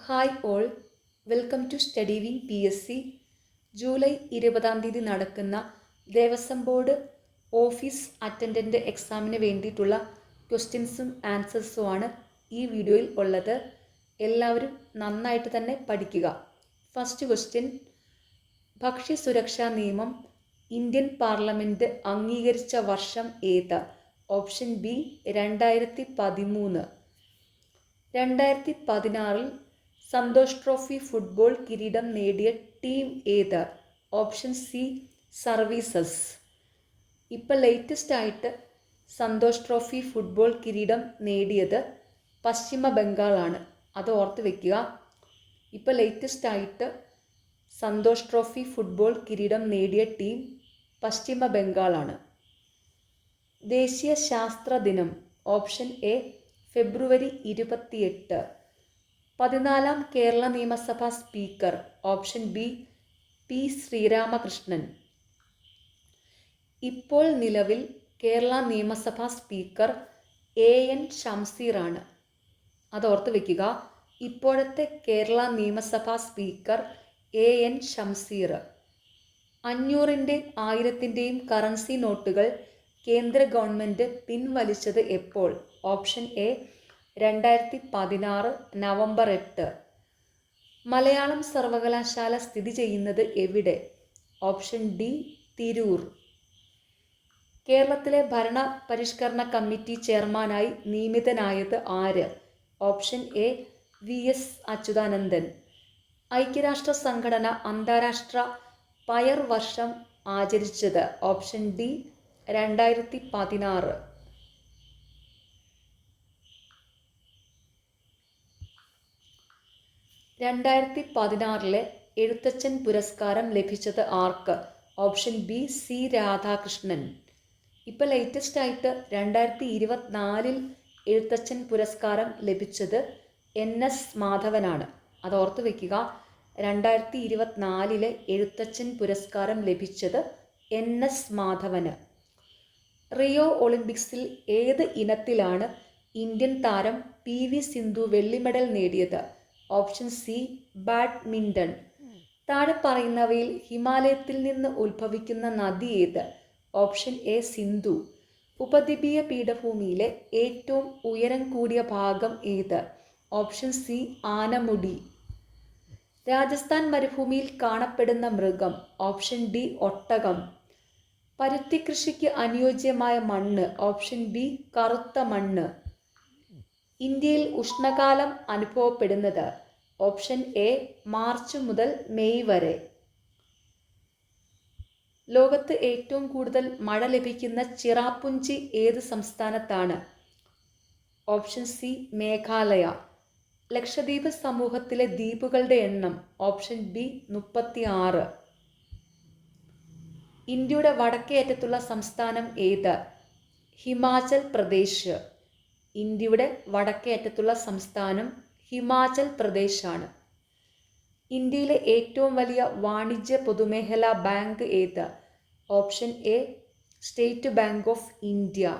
Hi all, welcome to study wing PSC. July 20 നടക്കുന്ന Devaswom board office attendant എക്സാമിന് വേണ്ടിയിട്ടുള്ള ക്വസ്റ്റ്യൻസും ആൻസേഴ്സുമാണ് ഈ വീഡിയോയിൽ ഉള്ളത്. എല്ലാവരും നന്നായിട്ട് തന്നെ പഠിക്കുക. ഫസ്റ്റ് ക്വസ്റ്റ്യൻ, ഭക്ഷ്യസുരക്ഷാ നിയമം ഇന്ത്യൻ പാർലമെൻറ്റ് അംഗീകരിച്ച വർഷം ഏത്? Option B 2013. 2016 Santosh trophy football കിരീടം നേടിയ ടീം ഏത്? Option C services. ഇപ്പോൾ ലേറ്റസ്റ്റ് ആയിട്ട് സന്തോഷ് ട്രോഫി ഫുട്ബോൾ കിരീടം നേടിയത് പശ്ചിമ ബംഗാളാണ്, അത് ഓർത്ത് വെക്കുക. ഇപ്പോൾ ലേറ്റസ്റ്റ് ആയിട്ട് സന്തോഷ് ട്രോഫി ഫുട്ബോൾ കിരീടം നേടിയ ടീം പശ്ചിമ ബംഗാളാണ്. ദേശീയ ശാസ്ത്ര ദിനം ഓപ്ഷൻ എ ഫെബ്രുവരി 28. 14ാം കേരള നിയമസഭാ speaker option B P Sreeramakrishnan. ഇപ്പോൾ നിലവിൽ കേരള നിയമസഭാ സ്പീക്കർ AN ഷംസീറാണ്, അതോർത്ത് വയ്ക്കുക. ഇപ്പോഴത്തെ കേരള നിയമസഭാ സ്പീക്കർ AN ഷംസീർ. 500ൻ്റെയും 1000ൻ്റെയും കറൻസി നോട്ടുകൾ കേന്ദ്ര ഗവൺമെൻറ് പിൻവലിച്ചത് എപ്പോൾ? Option A 2016 November 8. മലയാളം സർവകലാശാല സ്ഥിതി ചെയ്യുന്നത് എവിടെ? Option D Tirur. കേരളത്തിലെ ഭരണ പരിഷ്കരണ കമ്മിറ്റി ചെയർമാനായി നിയമിതനായത് ആര്? Option A VS Achuthanandan. ഐക്യരാഷ്ട്ര സംഘടന അന്താരാഷ്ട്ര പയർ വർഷം ആചരിച്ചത്? Option D 2016. 2016 എഴുത്തച്ഛൻ പുരസ്കാരം ലഭിച്ചത് ആർക്ക്? Option B C Radhakrishnan. ഇപ്പോൾ ലേറ്റസ്റ്റ് ആയിട്ട് 2024 എഴുത്തച്ഛൻ പുരസ്കാരം ലഭിച്ചത് NS മാധവനാണ്, അതോർത്ത് വയ്ക്കുക. 2024 എഴുത്തച്ഛൻ പുരസ്കാരം ലഭിച്ചത് NS മാധവന്. റിയോ ഒളിമ്പിക്സിൽ ഏത് ഇനത്തിലാണ് ഇന്ത്യൻ താരം PV സിന്ധു വെള്ളി മെഡൽ നേടിയത്? Option C badminton. താഴെ പറയുന്നവയിൽ ഹിമാലയത്തിൽ നിന്ന് ഉത്ഭവിക്കുന്ന നദി ഏത്? Option A Sindhu. ഉപദ്വീപീയ പീഠഭൂമിയിലെ ഏറ്റവും ഉയരം കൂടിയ ഭാഗം ഏത്? Option C Anamudi. രാജസ്ഥാൻ മരുഭൂമിയിൽ കാണപ്പെടുന്ന മൃഗം? ഓപ്ഷൻ ഡി ഒട്ടകം. പരുത്തി കൃഷിക്ക് അനുയോജ്യമായ മണ്ണ്? ഓപ്ഷൻ ബി കറുത്ത മണ്ണ്. ഇന്ത്യയിൽ ഉഷ്ണകാലം അനുഭവപ്പെടുന്നത്? ഓപ്ഷൻ എ മാർച്ച് മുതൽ മെയ് വരെ. ലോകത്ത് ഏറ്റവും കൂടുതൽ മഴ ലഭിക്കുന്ന ചിറാപുഞ്ചി ഏത് സംസ്ഥാനത്താണ്? Option C Meghalaya. ലക്ഷദ്വീപ് സമൂഹത്തിലെ ദ്വീപുകളുടെ എണ്ണം? Option B 36. ഇന്ത്യയുടെ വടക്കേ അറ്റത്തുള്ള സംസ്ഥാനം ഏത്? ഹിമാചൽ പ്രദേശ്. ഇന്ത്യയുടെ വടക്കേ അറ്റത്തുള്ള സംസ്ഥാനം ഹിമാചൽ പ്രദേശാണ്. ഇന്ത്യയിലെ ഏറ്റവും വലിയ വാണിജ്യ പൊതുമേഖലാ ബാങ്ക് ഏത്? Option A state bank of India.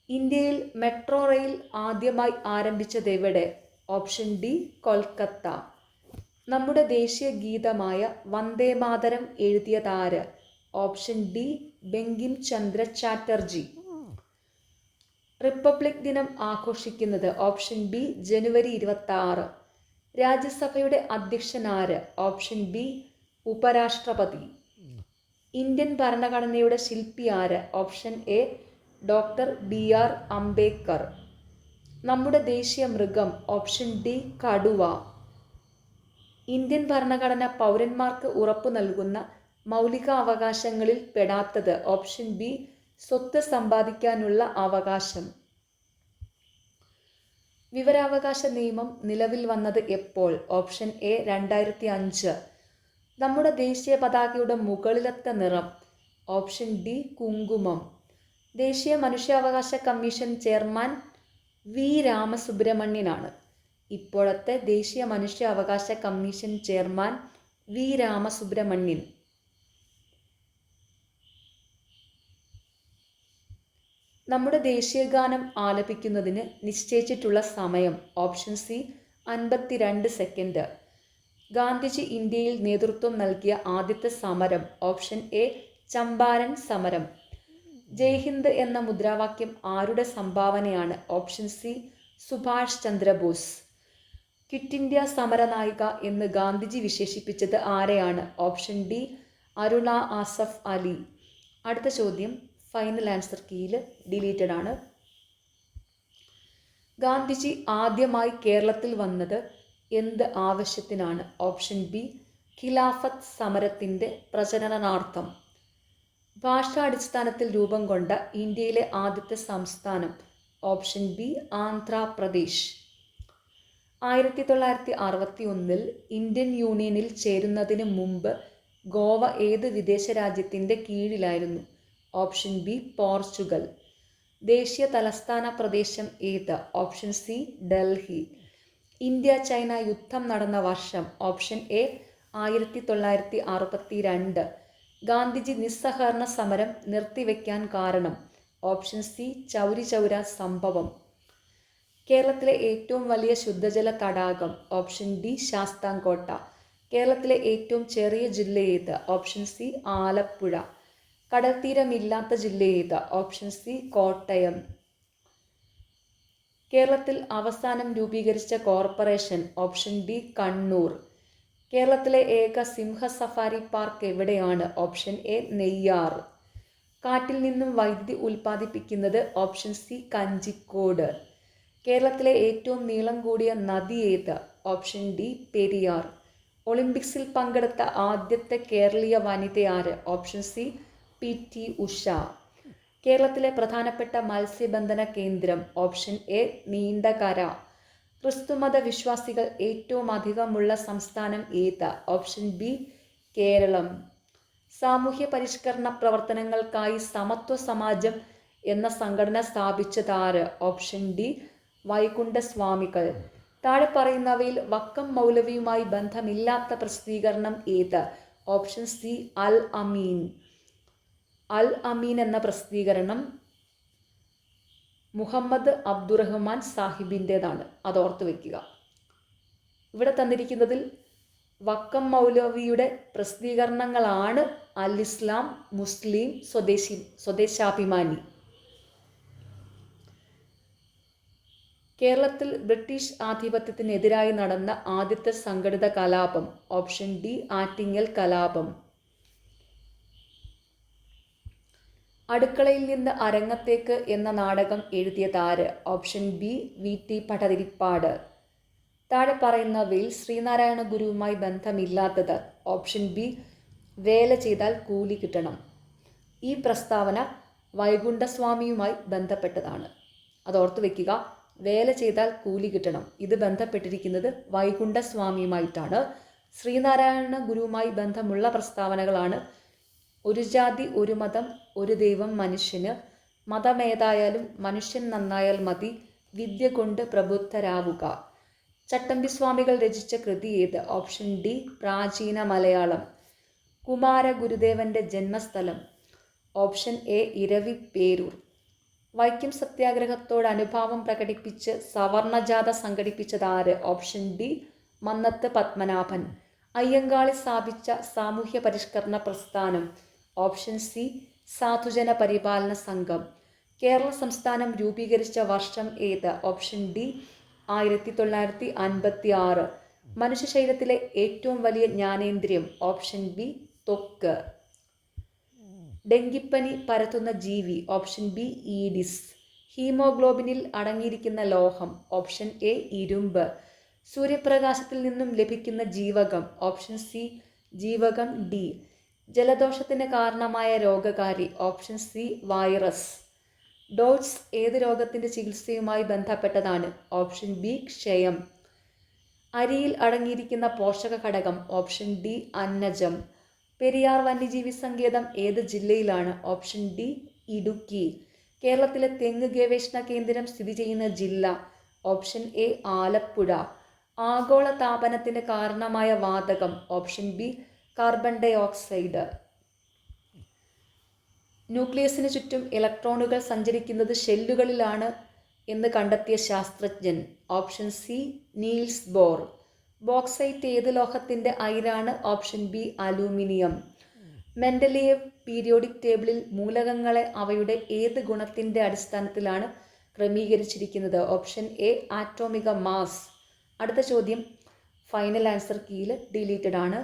ഇന്ത്യയിൽ മെട്രോ റെയിൽ ആദ്യമായി ആരംഭിച്ചത് എവിടെ? Option D Kolkata. നമ്മുടെ ദേശീയ ഗീതമായ വന്ദേ മാതരം എഴുതിയതാര്? Option D Bankim Chandra Chatterjee. Republic ദിനം ആഘോഷിക്കുന്നത്? ഓപ്ഷൻ ബി ജനുവരി 26. രാജ്യസഭയുടെ അധ്യക്ഷനാര്? ഓപ്ഷൻ ബി ഉപരാഷ്ട്രപതി. ഇന്ത്യൻ ഭരണഘടനയുടെ ശില്പി ആര്? Option A doctor BR Ambedkar. നമ്മുടെ ദേശീയ മൃഗം? ഓപ്ഷൻ ഡി കടുവ. ഇന്ത്യൻ ഭരണഘടന പൗരന്മാർക്ക് ഉറപ്പു നൽകുന്ന മൗലികാവകാശങ്ങളിൽ പെടാത്തത്? ഓപ്ഷൻ ബി സ്വത്ത് സമ്പാദിക്കാനുള്ള അവകാശം. വിവരാവകാശ നിയമം നിലവിൽ വന്നത് എപ്പോൾ? Option A 2005. നമ്മുടെ ദേശീയ പതാകയുടെ മുകളിലത്തെ നിറം? ഓപ്ഷൻ ഡി കുങ്കുമം. ദേശീയ മനുഷ്യാവകാശ കമ്മീഷൻ ചെയർമാൻ V രാമസുബ്രഹ്മണ്യനാണ്. ഇപ്പോഴത്തെ ദേശീയ മനുഷ്യാവകാശ കമ്മീഷൻ ചെയർമാൻ V രാമസുബ്രഹ്മണ്യൻ. നമ്മുടെ ദേശീയഗാനം ആലപിക്കുന്നതിന് നിശ്ചയിച്ചിട്ടുള്ള സമയം? Option C 52 second. ഗാന്ധിജി ഇന്ത്യയിൽ നേതൃത്വം നൽകിയ ആദ്യത്തെ സമരം. ഓപ്ഷൻ എ ചമ്പാരൻ സമരം. ജയ് ഹിന്ദ് എന്ന മുദ്രാവാക്യം ആരുടെ സംഭാവനയാണ്? Option C Subhash Chandrabose. Quit India സമരനായിക എന്ന് ഗാന്ധിജി വിശേഷിപ്പിച്ചത് ആരെയാണ്? Option D Aruna Asaf Ali. അടുത്ത ചോദ്യം ഫൈനൽ ആൻസർ കീയിൽ ഡിലീറ്റഡ് ആണ്. ഗാന്ധിജി ആദ്യമായി കേരളത്തിൽ വന്നത് എന്ത് ആവശ്യത്തിനാണ്? ഓപ്ഷൻ ബി ഖിലാഫത്ത് സമരത്തിൻ്റെ പ്രചരണാർത്ഥം. ഭാഷാടിസ്ഥാനത്തിൽ രൂപം കൊണ്ട ഇന്ത്യയിലെ ആദ്യത്തെ സംസ്ഥാനം. Option B Andhra Pradesh. 1961 ഇന്ത്യൻ യൂണിയനിൽ ചേരുന്നതിന് മുമ്പ് ഗോവ ഏത് വിദേശ രാജ്യത്തിൻ്റെ കീഴിലായിരുന്നു? Option B Portugal. ദേശീയ തലസ്ഥാന പ്രദേശം ഏത്? Option C Delhi. India China യുദ്ധം നടന്ന വർഷം. Option A 1962. ഗാന്ധിജി നിസ്സഹകരണ സമരം നിർത്തിവെക്കാൻ കാരണം. ഓപ്ഷൻ സി ചൗരി ചൗര സംഭവം. കേരളത്തിലെ ഏറ്റവും വലിയ ശുദ്ധജല തടാകം. Option D Sasthamkotta. കേരളത്തിലെ ഏറ്റവും ചെറിയ ജില്ല ഏത്? Option C Alappuzha. കടൽത്തീരമില്ലാത്ത ജില്ല ഏത്? Option C Kottayam. കേരളത്തിൽ അവസാനം രൂപീകരിച്ച കോർപ്പറേഷൻ. Option D Kannur. കേരളത്തിലെ ഏക സിംഹ സഫാരി പാർക്ക് എവിടെയാണ്? Option A Neyyar. കാറ്റിൽ നിന്നും വൈദ്യുതി ഉൽപ്പാദിപ്പിക്കുന്നത്. Option C Kanjikode. കേരളത്തിലെ ഏറ്റവും നീളം കൂടിയ നദി ഏത്? Option D Periyar. ഒളിമ്പിക്സിൽ പങ്കെടുത്ത ആദ്യത്തെ കേരളീയ വനിത ആര്? Option C PT Usha. കേരളത്തിലെ പ്രധാനപ്പെട്ട മത്സ്യബന്ധന കേന്ദ്രം. Option A Neendakara. ക്രിസ്തുമത വിശ്വാസികൾ ഏറ്റവും അധികമുള്ള സംസ്ഥാനം ഏത്? Option B Kerala. സാമൂഹ്യ പരിഷ്കരണ പ്രവർത്തനങ്ങൾക്കായി സമത്വ സമാജം എന്ന സംഘടന സ്ഥാപിച്ചതാര്? Option D വൈകുണ്ഠസ്വാമികൾ. താഴെ പറയുന്നവയിൽ വക്കം മൗലവിയുമായി ബന്ധമില്ലാത്ത പ്രസിദ്ധീകരണം ഏത്? ഓപ്ഷൻ സി അൽ അമീൻ. അൽ അമീൻ എന്ന പ്രസിദ്ധീകരണം മുഹമ്മദ് അബ്ദുറഹ്മാൻ സാഹിബിൻ്റേതാണ്. അതോർത്ത് വയ്ക്കുക. ഇവിടെ തന്നിരിക്കുന്നതിൽ വക്കം മൗലവിയുടെ പ്രസിദ്ധീകരണങ്ങളാണ് അൽ ഇസ്ലാം, മുസ്ലിം, സ്വദേശാഭിമാനി. കേരളത്തിൽ ബ്രിട്ടീഷ് ആധിപത്യത്തിനെതിരായി നടന്ന ആദ്യത്തെ സംഘടിത കലാപം. ഓപ്ഷൻ ഡി ആറ്റിങ്ങൽ കലാപം. അടുക്കളയിൽ നിന്ന് അരങ്ങത്തേക്ക് എന്ന നാടകം എഴുതിയതാര്? Option B VT Bhattathiripad. താഴെ പറയുന്നവയിൽ ശ്രീനാരായണ ഗുരുവുമായി ബന്ധമില്ലാത്തത്. ഓപ്ഷൻ ബി വേല ചെയ്താൽ കൂലി കിട്ടണം. ഈ പ്രസ്താവന വൈകുണ്ഠസ്വാമിയുമായി ബന്ധപ്പെട്ടതാണ്. അതോർത്ത് വയ്ക്കുക. വേല ചെയ്താൽ കൂലി കിട്ടണം. ഇത് ബന്ധപ്പെട്ടിരിക്കുന്നത് വൈകുണ്ഠസ്വാമിയുമായിട്ടാണ്. ശ്രീനാരായണ ഗുരുവുമായി ബന്ധമുള്ള പ്രസ്താവനകളാണ് ഒരു ജാതി ഒരു മതം ഒരു ദൈവം മനുഷ്യന്, മതമേതായാലും മനുഷ്യൻ നന്നായാൽ മതി, വിദ്യ കൊണ്ട് പ്രബുദ്ധരാവുക. ചട്ടമ്പിസ്വാമികൾ രചിച്ച കൃതി ഏത്? ഓപ്ഷൻ ഡി പ്രാചീന മലയാളം. കുമാരഗുരുദേവന്റെ ജന്മസ്ഥലം. Option A Eraviperoor. വൈക്കം സത്യാഗ്രഹത്തോട് അനുഭാവം പ്രകടിപ്പിച്ച് സവർണജാഥ സംഘടിപ്പിച്ചതാര്? Option D Mannath Padmanabhan. അയ്യങ്കാളി സ്ഥാപിച്ച സാമൂഹ്യ പരിഷ്കരണ പ്രസ്ഥാനം. ഓപ്ഷൻ സി സാധുജന പരിപാലന സംഘം. കേരള സംസ്ഥാനം രൂപീകരിച്ച വർഷം ഏത്? Option D 1956. മനുഷ്യ ശരീരത്തിലെ ഏറ്റവും വലിയ ജ്ഞാനേന്ദ്രിയം. ഓപ്ഷൻ ബി ത്വക്ക്. ഡെങ്കിപ്പനി പരത്തുന്ന ജീവി. Option B Aedes. ഹീമോഗ്ലോബിനിൽ അടങ്ങിയിരിക്കുന്ന ലോഹം. ഓപ്ഷൻ എ ഇരുമ്പ്. സൂര്യപ്രകാശത്തിൽ നിന്നും ലഭിക്കുന്ന ജീവകം. ഓപ്ഷൻ സി ജീവകം ഡി. ജലദോഷത്തിന് കാരണമായ രോഗകാരി. Option C virus. ഡോട്ട്സ് ഏത് രോഗത്തിൻ്റെ ചികിത്സയുമായി ബന്ധപ്പെട്ടതാണ്? ഓപ്ഷൻ ബി ക്ഷയം. അരിയിൽ അടങ്ങിയിരിക്കുന്ന പോഷക ഘടകം. ഓപ്ഷൻ ഡി അന്നജം. പെരിയാർ വന്യജീവി സങ്കേതം ഏത് ജില്ലയിലാണ്? Option D Idukki. കേരളത്തിലെ തെങ്ങ് ഗവേഷണ കേന്ദ്രം സ്ഥിതി ചെയ്യുന്ന ജില്ല. Option A Alappuzha. ആഗോള താപനത്തിന് കാരണമായ വാതകം. Option B carbon dioxide. ന്യൂക്ലിയസിന് ചുറ്റും ഇലക്ട്രോണുകൾ സഞ്ചരിക്കുന്നത് ഷെല്ലുകളിലാണ് എന്ന് കണ്ടെത്തിയ ശാസ്ത്രജ്ഞൻ? Option C Niels Bohr. Bauxite ഏത് ലോഹത്തിൻ്റെ അയിരാണ്? Option B aluminium. Mendeleev periodic ടേബിളിൽ മൂലകങ്ങളെ അവയുടെ ഏത് ഗുണത്തിൻ്റെ അടിസ്ഥാനത്തിലാണ് ക്രമീകരിച്ചിരിക്കുന്നത്? Option A atomic mass. അടുത്ത ചോദ്യം ഫൈനൽ ആൻസർ കീയിൽ ഡിലീറ്റഡ് ആണ്.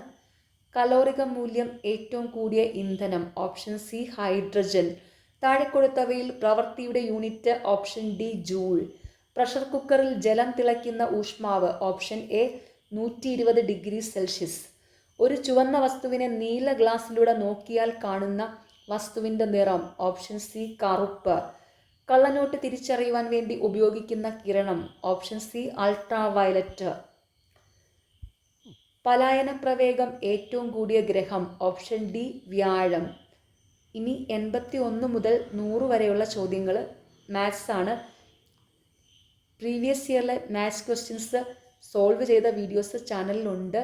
കലോറിക മൂല്യം ഏറ്റവും കൂടിയ ഇന്ധനം? Option C hydrogen. താഴെ കൊടുത്തവയിൽ പ്രവൃത്തിയുടെ unit? Option D joule. Pressure കുക്കറിൽ ജലം തിളയ്ക്കുന്ന ഊഷ്മാവ്? Option A 120 degree Celsius. ഒരു ചുവന്ന വസ്തുവിനെ നീല ഗ്ലാസ്സിലൂടെ നോക്കിയാൽ കാണുന്ന വസ്തുവിൻ്റെ നിറം? ഓപ്ഷൻ സി കറുപ്പ്. കള്ളനോട്ട് തിരിച്ചറിയുവാൻ വേണ്ടി ഉപയോഗിക്കുന്ന കിരണം? Option C ultraviolet. പലായന പ്രവേഗം ഏറ്റവും കൂടിയ ഗ്രഹം? ഓപ്ഷൻ ഡി വ്യാഴം. ഇനി 81 മുതൽ 100 വരെയുള്ള ചോദ്യങ്ങൾ മാത്സ് ആണ്. പ്രീവിയസ് ഇയറിലെ മാത്സ് ക്വസ്റ്റ്യൻസ് സോൾവ് ചെയ്ത വീഡിയോസ് ചാനലിലുണ്ട്.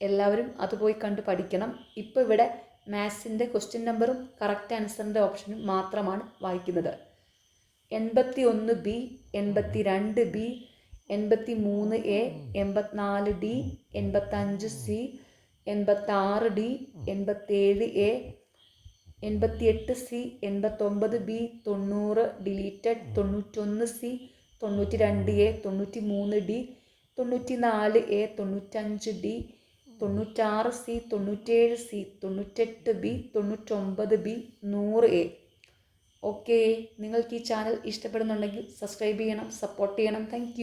എല്ലാവരും അത് പോയി കണ്ട് പഠിക്കണം. ഇപ്പോൾ ഇവിടെ മാത്സിൻ്റെ ക്വസ്റ്റ്യൻ നമ്പറും കറക്റ്റ് ആൻസറിൻ്റെ ഓപ്ഷനും മാത്രമാണ് വായിക്കുന്നത്. 81B, 82B, 83A, 84D, 85C, 86D, 87A, 88C, 89B, 90 deleted, 91C, 92A, 93D, 94A, 95D, 96C, 97C, 98B, 99B, 100A. Okay, നിങ്ങൾക്ക് ഈ ചാനൽ ഇഷ്ടപ്പെടുന്നുണ്ടെങ്കിൽ സബ്സ്ക്രൈബ് ചെയ്യണം, സപ്പോർട്ട് ചെയ്യണം. താങ്ക്